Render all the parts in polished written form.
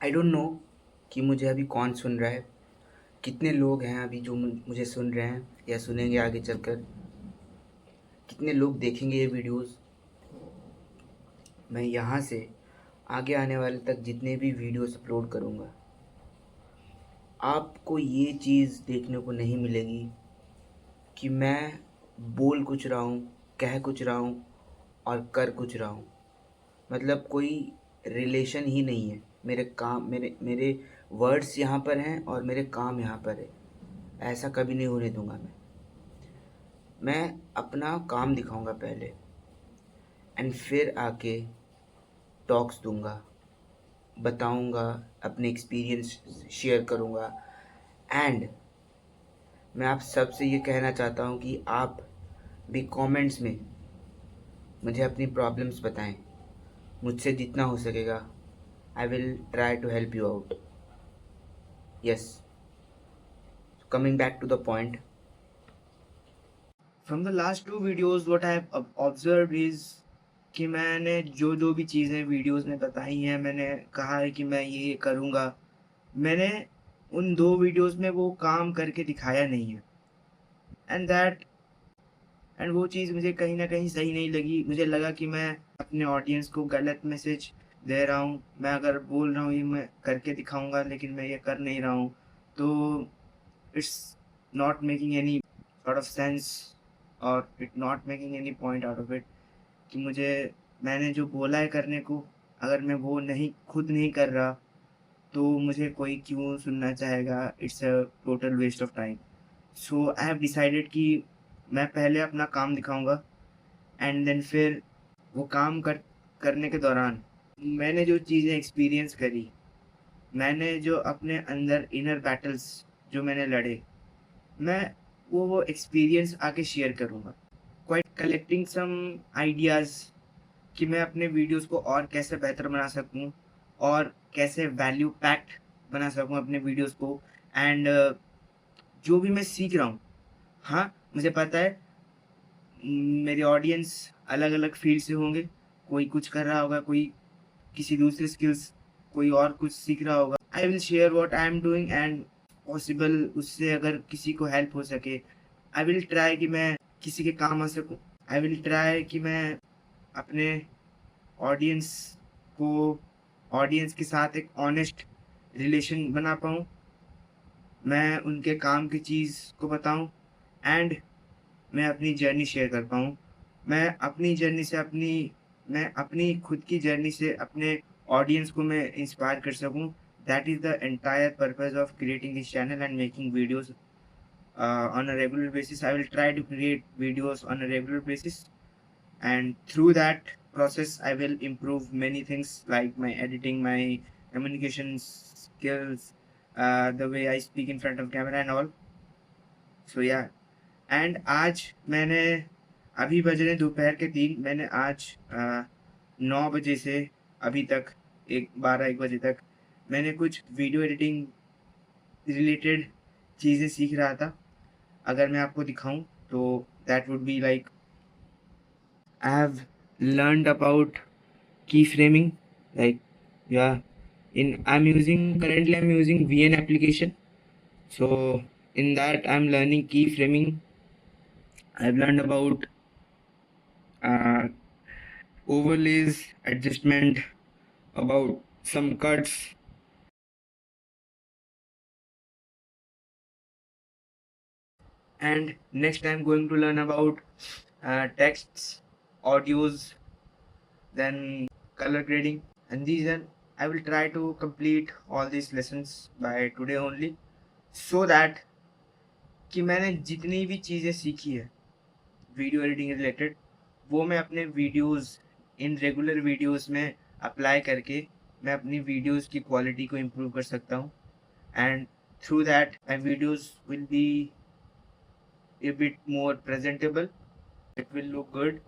I don't know कि मुझे अभी कौन सुन रहा है, कितने लोग हैं अभी जो मुझे सुन रहे हैं या सुनेंगे आगे चलकर, कितने लोग देखेंगे ये वीडियोस। मैं यहाँ से आगे आने वाले तक जितने भी वीडियोस अपलोड करूँगा, आपको ये चीज़ देखने को नहीं मिलेगी कि मैं बोल कुछ रहा हूँ, कह कुछ रहा हूँ और कर कुछ रहा हूँ। मतलब कोई रिलेशन ही नहीं है। मेरे काम मेरे मेरे वर्ड्स यहाँ पर हैं और मेरे काम यहाँ पर है। ऐसा कभी नहीं होने दूंगा मैं अपना काम दिखाऊंगा पहले एंड फिर आके टॉक्स दूंगा, बताऊंगा, अपने एक्सपीरियंस शेयर करूंगा। एंड मैं आप सबसे ये कहना चाहता हूँ कि आप भी कमेंट्स में मुझे अपनी प्रॉब्लम्स बताएं। मुझसे जितना हो सकेगा I will try to help you out. Yes, coming back to the point, From the last two videos, what I have observed is कि मैंने जो भी चीज़ें वीडियोस में बताई हैं, मैंने कहा है कि मैं ये करूँगा, मैंने उन 2 वीडियोस में वो काम करके दिखाया नहीं है। एंड दैट एंड वो चीज़ मुझे कहीं न कहीं सही नहीं लगी। मुझे लगा कि मैं अपने ऑडियंस को गलत मैसेज दे रहा हूँ। मैं अगर बोल रहा हूँ ये मैं करके दिखाऊँगा, लेकिन मैं ये कर नहीं रहा हूँ, तो it's not making any sort of sense और it not making any point out of it कि मैंने जो बोला है करने को, अगर मैं वो खुद नहीं कर रहा, तो मुझे कोई क्यों सुनना चाहेगा। It's a total waste of time. So I have decided कि मैं पहले अपना काम दिखाऊंगा एंड देन फिर वो काम करने के दौरान मैंने जो चीज़ें एक्सपीरियंस करी, मैंने जो अपने अंदर इनर बैटल्स जो मैंने लड़े, मैं वो एक्सपीरियंस आके शेयर करूँगा। क्वाइट कलेक्टिंग सम आइडियाज़ कि मैं अपने वीडियोस को और कैसे बेहतर बना सकूँ और कैसे वैल्यू पैक्ड बना सकूँ अपने वीडियोस को। एंड जो भी मैं सीख रहा हूँ, हाँ, मुझे पता है मेरे ऑडियंस अलग-अलग फील्ड से होंगे। कोई कुछ कर रहा होगा, कोई किसी दूसरे स्किल्स, कोई और कुछ सीख रहा होगा। I will share what I am doing and possible उससे अगर किसी को हेल्प हो सके, आई विल ट्राई कि मैं किसी के काम आ सकूँ। आई विल ट्राई कि मैं अपने ऑडियंस को ऑडियंस के साथ एक ऑनेस्ट रिलेशन बना पाऊँ। मैं उनके काम की चीज़ को बताऊँ एंड मैं अपनी जर्नी शेयर कर पाऊँ। मैं अपनी जर्नी से मैं अपनी खुद की जर्नी से अपने ऑडियंस को मैं इंस्पायर कर सकूँ। That is the entire purpose of creating this channel and making videos on a regular basis. I will try to create videos on a regular basis, and through that process I will improve many things like my editing, my communication skills, the way I speak in front of camera and all. So yeah, and आज मैंने अभी बज रहे हैं दोपहर के 3, मैंने आज 9 बजे से अभी तक 12-1 बजे तक मैंने कुछ वीडियो एडिटिंग रिलेटेड चीज़ें सीख रहा था। अगर मैं आपको दिखाऊं तो that would be like I have learned about key framing, like या in I am using VN application. So in that I'm learning keyframing. I've learned about uh, overlays, adjustment, about some cuts, and next I'm going to learn about texts, audios, then color grading, and these are I will try to complete all these lessons by today only, so that कि मैंने जितनी भी चीज़ें सीखी है video editing related, वो मैं अपने वीडियोस इन रेगुलर वीडियोस में अप्लाई करके मैं अपनी वीडियोस की क्वालिटी को इम्प्रूव कर सकता हूँ. And through that my videos will be a bit more presentable. It will look good.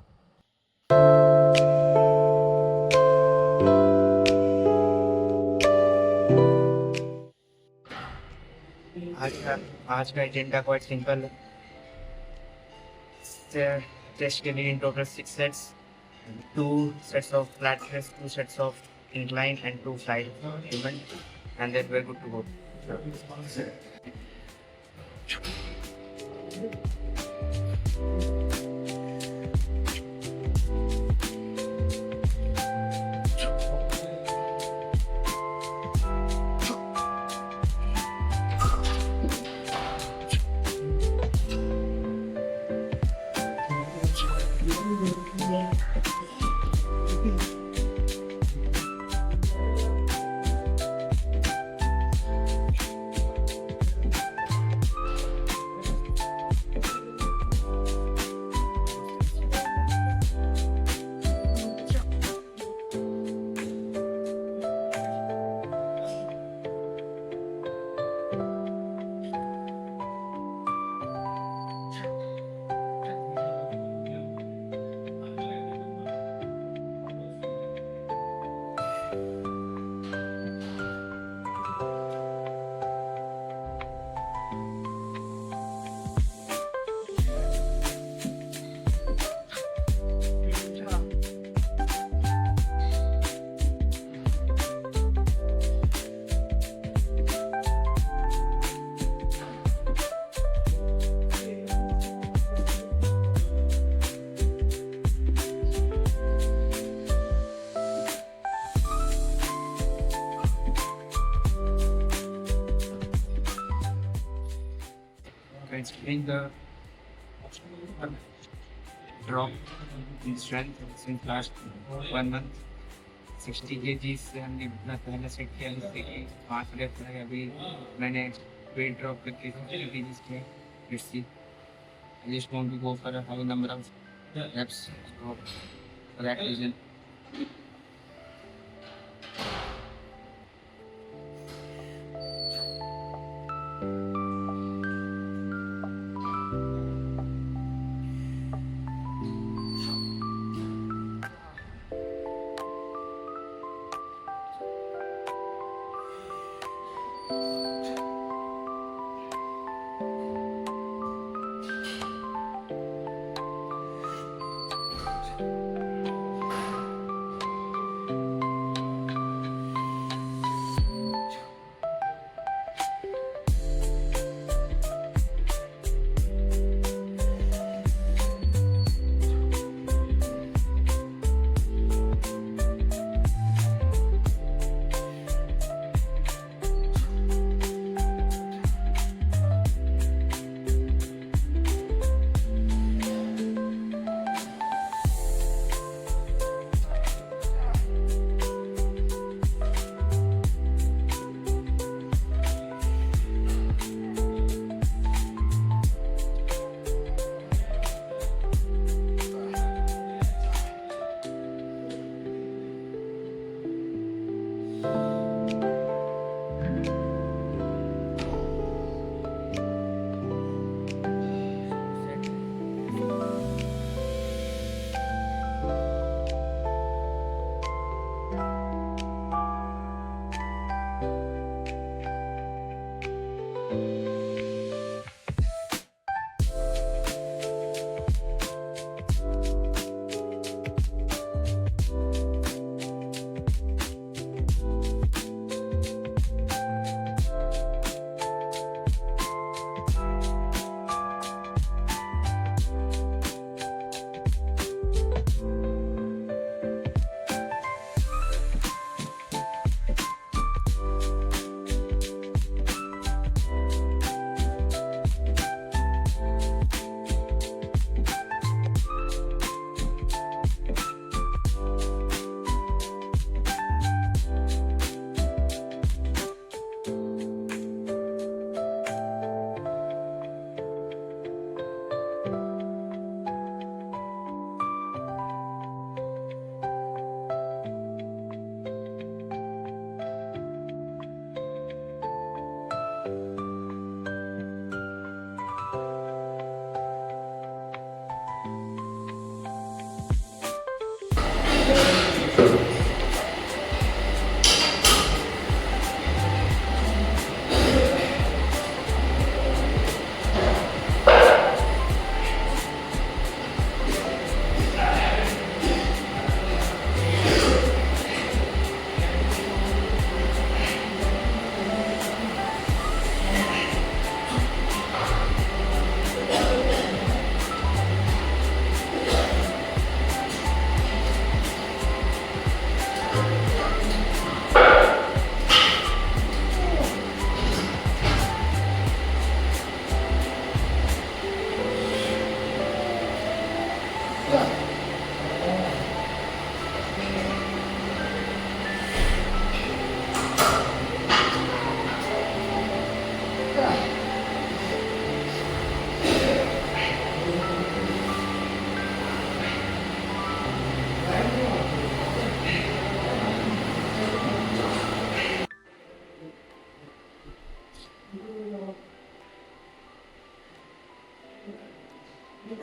आज का एजेंडा क्वाइट सिंपल है. टेस्ट के लिए in total 6 sets, 2 sets of flat press, 2 sets of incline and 2 side movement. and then we're good to go. To explain the drop in strength since last 1 month, 60 kg से हमने इतना पहले set किया जिससे कि 5 wraps है। अभी मैंने वेट ड्रॉप करके 60 kg किया। Let's see. I just want to go for a high number of reps. So for that reason.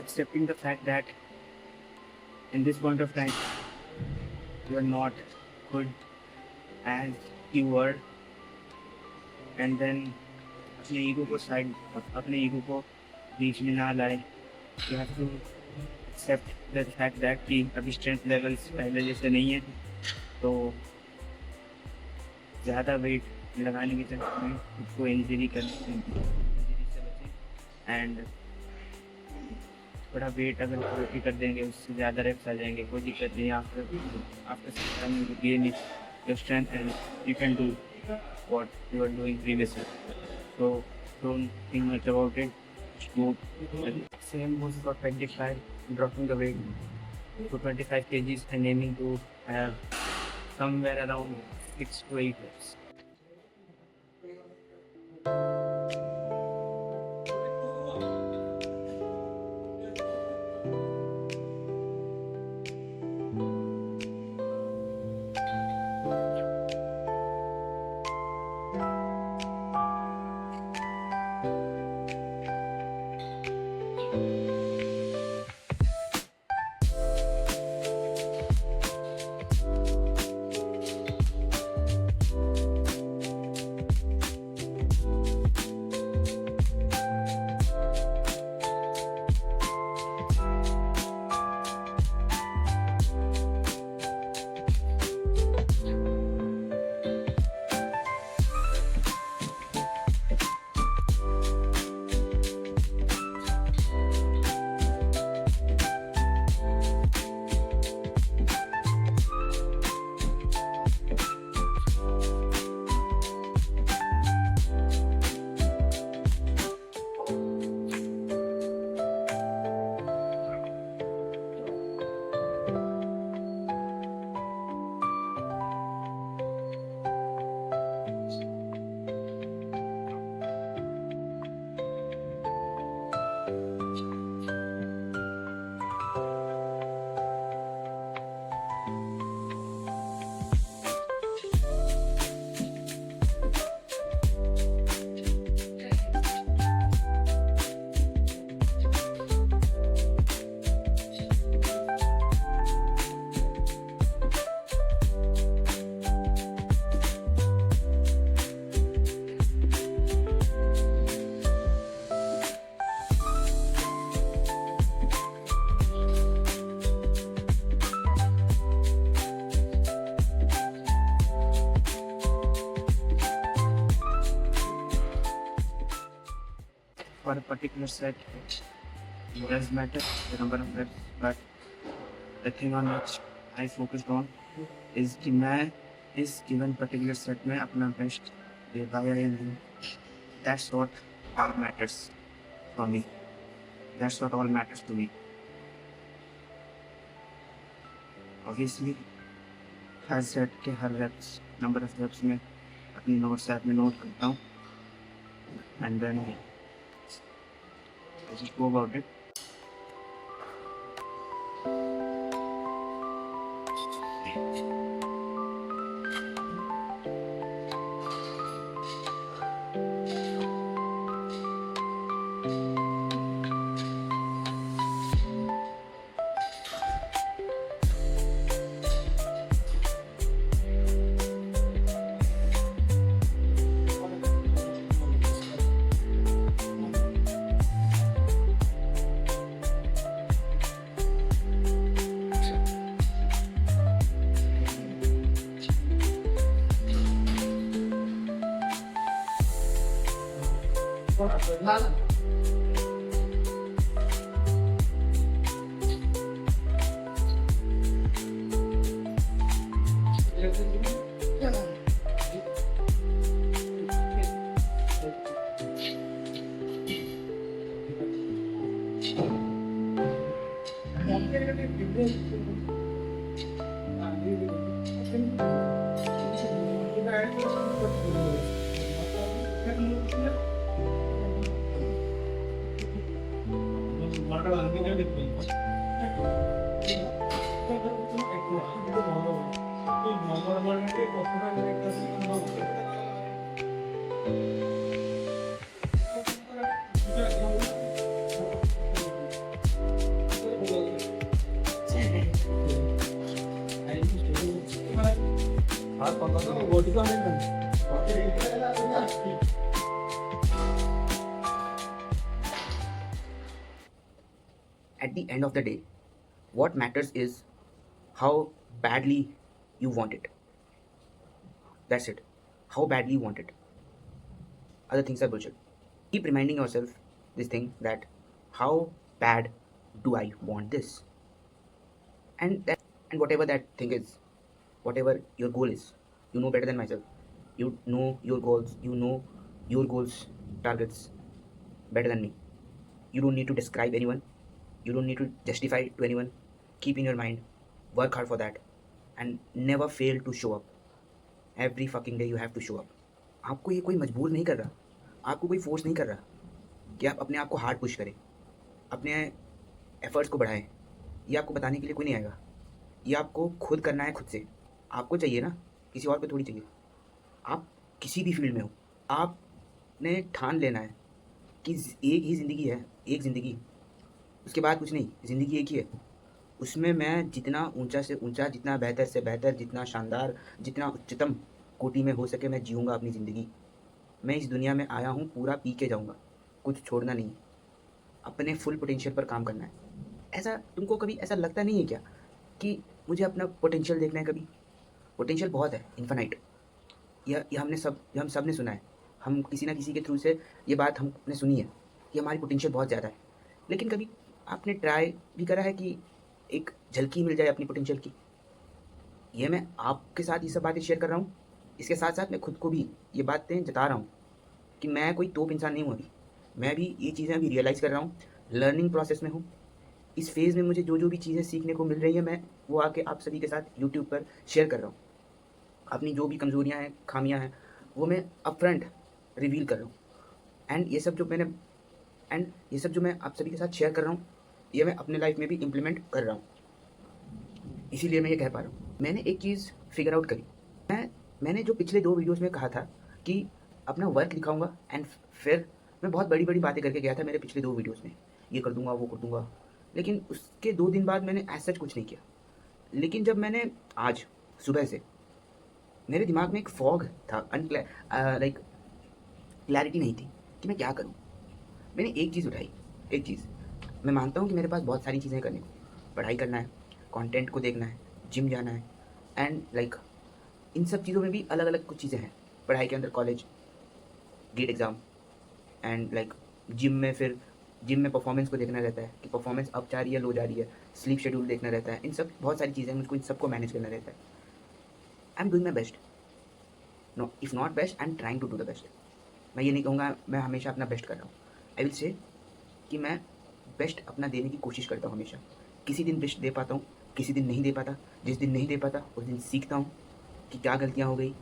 accepting the fact that in this point of time you are not good as you were, and then अपने ego को side अपने ego को बीच में ना लाए. You have to accept the fact that कि अभी स्ट्रेंथ लेवल्स पहले जैसे नहीं है, तो ज़्यादा वेट लगाने के चक्कर में खुद को इंजरी से बचें. एंड थोड़ा वेट अगर प्रोटी कर देंगे उससे ज़्यादा रेप्स आ जाएंगे, कोई दिक्कत नहीं. After gain your strength and you can do what you were doing previously. So don't think much about it. Smooth. Same goes for 25, dropping the weight to 25 kgs and aiming to have somewhere around 6 to 8 reps. For a particular set, it does matter the number of reps, but the thing on which I focused on is कि मैं इस given particular set में अपना best दे पाया या नहीं. That's what all matters for me. That's what all matters to me. Obviously, her set के हर reps, number of reps में अपनी notes app में note करता हूँ, and then I just go about it. At the end of the day, what matters is how badly you want it. That's it. How badly you want it. Other things are bullshit. Keep reminding yourself this thing that how bad do I want this? And whatever that thing is, whatever your goal is, you know better than myself. You know your goals, targets better than me. You don't need to describe anyone, you don't need to justify it to anyone. Keep in your mind, work hard for that, and never fail to show up. Every fucking day you have to show up. आपको ये कोई मजबूर नहीं कर रहा, आपको कोई force नहीं कर रहा कि आप अपने आप को हार्ड पुश करें, अपने एफर्ट्स को बढ़ाएं। ये आपको बताने के लिए कोई नहीं आएगा, ये आपको खुद करना है, खुद से। आपको चाहिए ना, किसी और को थोड़ी चाहिए। आप किसी भी फील्ड में हो, आपने ठान लेना है कि एक ही ज़िंदगी है, एक ज़िंदगी, उसके बाद कुछ नहीं। ज़िंदगी एक ही है, उसमें मैं जितना ऊंचा से ऊंचा, जितना बेहतर से बेहतर, जितना शानदार, जितना उच्चतम कोटि में हो सके मैं जीऊँगा अपनी ज़िंदगी। मैं इस दुनिया में आया हूँ पूरा पी के जाऊँगा, कुछ छोड़ना नहीं, अपने फुल पोटेंशियल पर काम करना है। ऐसा तुमको कभी ऐसा लगता नहीं है क्या कि मुझे अपना पोटेंशियल देखना है? कभी पोटेंशियल बहुत है, इन्फिनाइट। यह हम सब ने सुना है, हम किसी ना किसी के थ्रू से ये बात हमने सुनी है कि हमारी पोटेंशियल बहुत ज़्यादा है। लेकिन कभी आपने ट्राई भी करा है कि एक झलकी मिल जाए अपनी पोटेंशियल की? ये मैं आपके साथ ये सब बातें शेयर कर रहा हूँ, इसके साथ साथ मैं खुद को भी ये बातें जता रहा हूँ कि मैं कोई तोप इंसान नहीं हूँ। अभी मैं भी ये चीज़ें अभी रियलाइज़ कर रहा हूँ, लर्निंग प्रोसेस में हूँ। इस फेज़ में मुझे जो भी चीज़ें सीखने को मिल रही है, मैं वो आके आप सभी के साथ यूट्यूब पर शेयर कर रहा हूँ। अपनी जो भी कमज़ोरियाँ हैं, खामियाँ हैं, वो मैं अपफ्रंट रिवील कर रहा हूँ। एंड ये सब जो मैं आप सभी के साथ शेयर कर रहा हूँ, ये मैं अपने लाइफ में भी इम्प्लीमेंट कर रहा हूँ। इसीलिए मैं ये कह पा रहा हूँ। मैंने एक चीज़ फिगर आउट करी। मैंने जो पिछले 2 वीडियोज़ में कहा था कि अपना वर्क दिखाऊँगा, एंड फिर मैं बहुत बड़ी-बड़ी बातें करके गया था मेरे पिछले 2 वीडियोज़ में, ये कर दूँगा, वो कर दूँगा। लेकिन उसके 2 दिन बाद मैंने एज़ सच कुछ नहीं किया। लेकिन जब मैंने आज सुबह से, मेरे दिमाग में एक फॉग था, लाइक क्लैरिटी नहीं थी कि मैं क्या करूँ। मैंने एक चीज़ उठाई, एक चीज़। मैं मानता हूँ कि मेरे पास बहुत सारी चीज़ें करने को, पढ़ाई करना है, कंटेंट को देखना है, जिम जाना है, एंड लाइक इन सब चीज़ों में भी अलग-अलग कुछ चीज़ें हैं। पढ़ाई के अंदर college, GATE exam, and like gym में परफॉर्मेंस को देखना रहता है कि परफॉर्मेंस अप जा रही है, लो जा रही है, स्लीप शेड्यूल देखना रहता है। इन सब बहुत सारी चीज़ें हैं, मुझको इन सबको मैनेज करना रहता है। I am doing my best, no if not best, I am trying to do the best. मैं ये नहीं कहूँगा मैं हमेशा अपना बेस्ट कर रहा हूँ। आई विल से कि मैं बेस्ट अपना देने की कोशिश करता हूँ हमेशा। किसी दिन बेस्ट दे पाता हूँ, किसी दिन नहीं दे पाता। जिस दिन नहीं दे पाता उस दिन सीखता हूँ कि क्या गलतियाँ हो गई,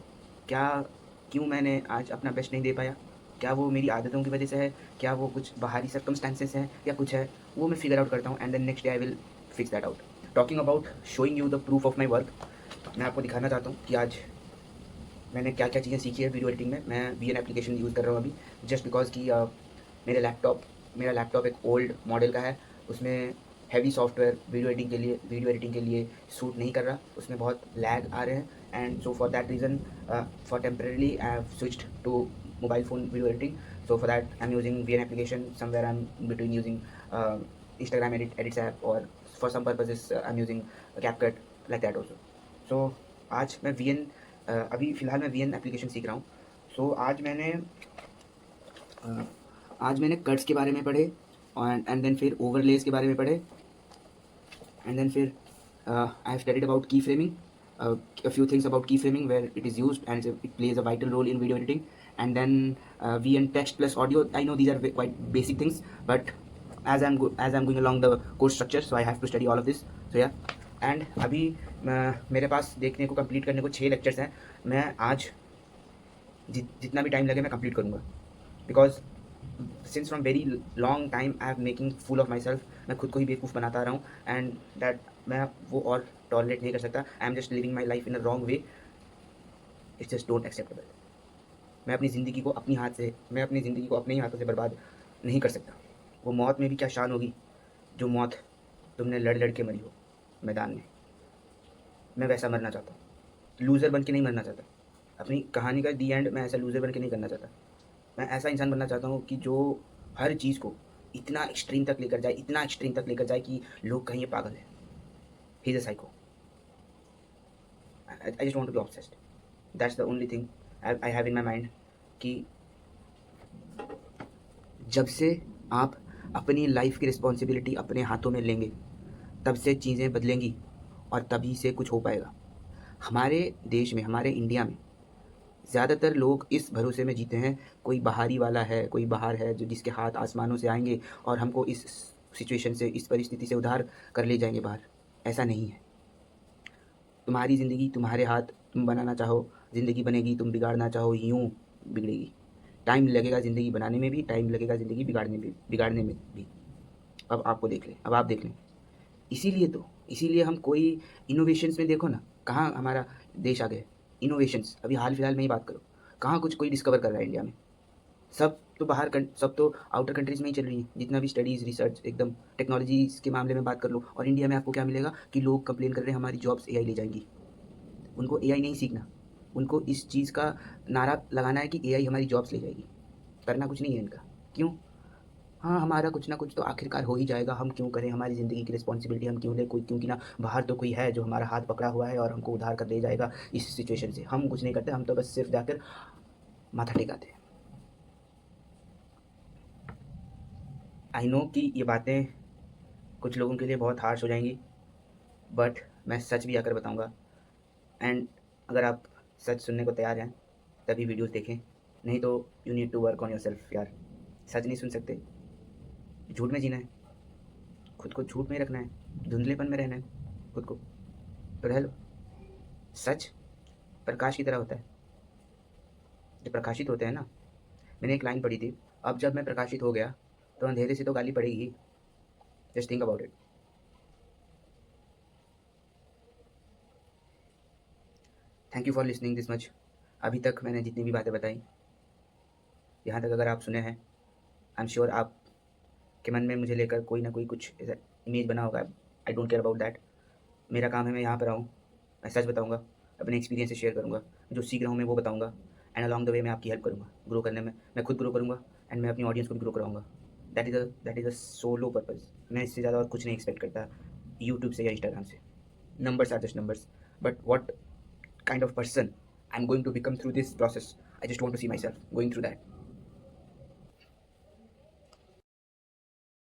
क्यों मैंने आज अपना बेस्ट नहीं दे पाया। क्या वो मेरी आदतों की वजह से है, क्या वो कुछ बाहरी सर्कमस्टेंसेस हैं, या कुछ है, वो मैं फिगर आउट करता हूँ, and then next day I will fix that out. Talking about showing you the proof of my work, मैं आपको दिखाना चाहता हूँ कि आज मैंने क्या क्या चीज़ें सीखी है वीडियो एडिटिंग में। मैं वीएन एप्लीकेशन यूज़ कर रहा हूँ अभी, जस्ट बिकॉज कि मेरा लैपटॉप एक ओल्ड मॉडल का है। उसमें हैवी सॉफ्टवेयर वीडियो एडिटिंग के लिए सूट नहीं कर रहा, उसमें बहुत लैग आ रहे हैं। And so for that reason, for temporarily I have switched to mobile phone video editing. So for that I'm using VN application. Somewhere I'm in between using Instagram edits app, or for some purposes I'm using CapCut, like that also. So आज मैं अभी फ़िलहाल मैं VN application सीख रहा हूँ। सो आज मैंने कट्स के बारे में पढ़े, एंड देन फिर ओवरलेस के बारे में पढ़े, एंड देन फिर I have studied about key framing, a few things about keyframing, where it is used and it plays a vital role in video editing. And then VN text plus audio, I know these are quite basic things, but as I'm going along the course structure, so I have to study all of this. So yeah, and अभी मेरे पास देखने को, complete करने को 6 lectures हैं। मैं आज जितना भी टाइम लगे मैं कंप्लीट करूँगा, because since from very long time I am making fool of myself. मैं खुद को ही बेवकूफ़ बनाता आ रहा हूँ, एंड दैट मैं वो और टॉलरेट नहीं कर सकता। I am just living my life in a wrong way, it's just don't acceptable. मैं अपनी ज़िंदगी को अपने ही हाथों से बर्बाद नहीं कर सकता। वो मौत में भी क्या शान होगी जो मौत तुमने लड़ के मरी हो मैदान में। मैं वैसा मरना चाहता हूँ, लूज़र बन के नहीं मरना चाहता। अपनी कहानी का दी एंड मैं ऐसा लूज़र बन के नहीं करना चाहता। मैं ऐसा इंसान बनना चाहता हूँ कि जो हर चीज़ को इतना एक्सट्रीम तक लेकर जाए, इतना एक्सट्रीम तक लेकर जाए कि लोग कहें ये पागल है, he is a psycho. I just want to be obsessed. That's the only thing I have in my mind कि जब से आप अपनी लाइफ की रिस्पॉन्सिबिलिटी अपने हाथों में लेंगे, तब से चीज़ें बदलेंगी और तभी से कुछ हो पाएगा। हमारे देश में, हमारे इंडिया में ज़्यादातर लोग इस भरोसे में जीते हैं, कोई बाहरी वाला है, कोई बाहर है जो जिसके हाथ आसमानों से आएंगे और हमको इस सिचुएशन से, इस परिस्थिति से उधार कर ले जाएंगे बाहर। ऐसा नहीं है। तुम्हारी ज़िंदगी तुम्हारे हाथ, तुम बनाना चाहो ज़िंदगी बनेगी, तुम बिगाड़ना चाहो यूँ बिगड़ेगी। टाइम लगेगा ज़िंदगी बनाने में भी, टाइम लगेगा ज़िंदगी बिगाड़ने में भी। अब आपको देख लें, अब आप देख लें। इसीलिए हम कोई इनोवेशंस में देखो ना, कहाँ हमारा देश आगे है। इनोवेशंस अभी हाल फिलहाल में ही बात करो, कहाँ कुछ कोई डिस्कवर कर रहा है इंडिया में। सब तो सब तो आउटर कंट्रीज़ में ही चल रही है। जितना भी स्टडीज़, रिसर्च, एकदम टेक्नोलॉजीज़ के मामले में बात कर लो, और इंडिया में आपको क्या मिलेगा कि लोग कंप्लेन कर रहे हैं हमारी जॉब्स एआई ले जाएंगी। उनको एआई नहीं सीखना, उनको इस चीज़ का नारा लगाना है कि एआई हमारी जॉब्स ले जाएगी। करना कुछ नहीं है इनका। क्यों? हाँ, हमारा कुछ ना कुछ तो आखिरकार हो ही जाएगा। हम क्यों करें, हमारी ज़िंदगी की रिस्पॉन्सिबिलिटी हम क्यों लें, कोई क्योंकि ना बाहर तो कोई है जो हमारा हाथ पकड़ा हुआ है और हमको उधार कर ले जाएगा इस सिचुएशन से। हम कुछ नहीं करते, हम तो बस सिर्फ जाकर माथा टेकाते हैं। आई नो कि ये बातें कुछ लोगों के लिए बहुत हार्श हो जाएंगी, बट मैं सच भी आकर बताऊंगा। एंड अगर आप सच सुनने को तैयार हैं तभी वीडियोस देखें, नहीं तो you need to work on yourself यार। सच नहीं सुन सकते, झूठ में जीना है, खुद को झूठ में रखना है, धुंधलेपन में रहना है खुद को, तो रह लो। सच प्रकाश की तरह होता है, जब प्रकाशित होते हैं ना। मैंने एक लाइन पढ़ी थी, अब जब मैं प्रकाशित हो गया तो अंधेरे से तो गाली पड़ेगी। Just think about it. Thank you for listening this much. अभी तक मैंने जितनी भी बातें बताई, यहाँ तक अगर आप सुने हैं, आई एम श्योर आप के मन में मुझे लेकर कोई ना कोई कुछ ऐसा इमेज बना होगा। I don't care about that. मेरा काम है, मैं यहाँ पर आऊँ, मैं सच बताऊँगा, अपने एक्सपीरियंस से शेयर करूँगा, जो सीख रहा हूँ मैं वो बताऊँगा। एंड अलॉन्ग द वे मैं आपकी हेल्प करूँगा ग्रो करने में। मैं खुद ग्रो करूँगा एंड मैं अपनी ऑडियंस को भी ग्रो कराऊँगा। That is a solo purpose. मैं इससे ज़्यादा और कुछ नहीं एक्सपेक्ट करता यूट्यूब से या इंस्टाग्राम से। Numbers are just numbers, but what kind of person I'm going to become through this process, I just want to see myself going through that.